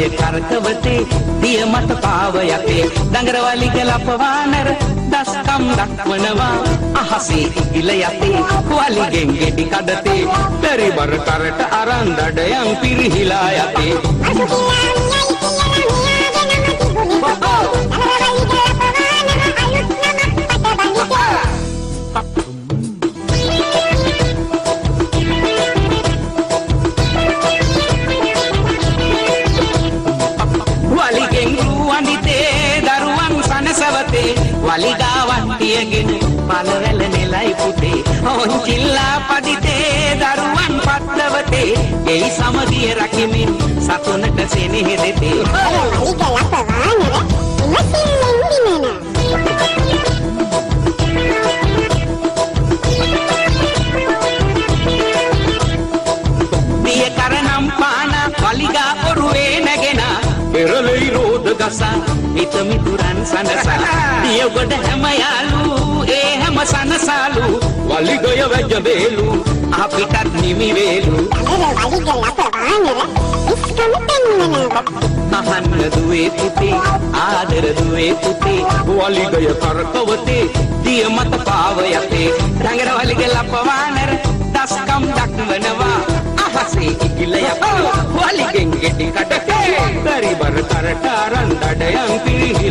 වලිගය කරකවතේ දිය මත පාව යතේ දඟර වලිගය ලපවානර දස්කම් දක්වනවා අහසේ ඉගිල යතේ වලිගෙන් ගෙඩි කඩතේ පරිබර කරට අරන් දඩයන් පිරිහිලා යතේ වලිගාවන්තියගෙන පළවැල නෙලයි පුතේ ඔන්චිල්ලා පදිතේ දරුවන් පත්ලවතේ එයි සමදිය රකිමින් සතුනට සෙනෙහ දෙතේ දිය කරනම් පාන වලිගා ඔරුවේ නැගෙන පෙරලෙයි රෝද ගසා හිත මිතුරන් සනසා දිය ගොඩ හැම යාලු ඒ හැම සනසාලු වලිගය වැජ වේලු අපිටත් නිමි වේලු අහන්න දුවේ පුතේ ආදර දුවේ පුතේ වලිගය කරකවතේ දිය මත පාව යතේ රංගර වලිගය ලපවානර දස්කම් දක්වනවා අහසේ ඉගිල යපා වලිගෙන් ගෙඩි කඩතේ පරිබර කරට අරන් දඩයන් පිරිහි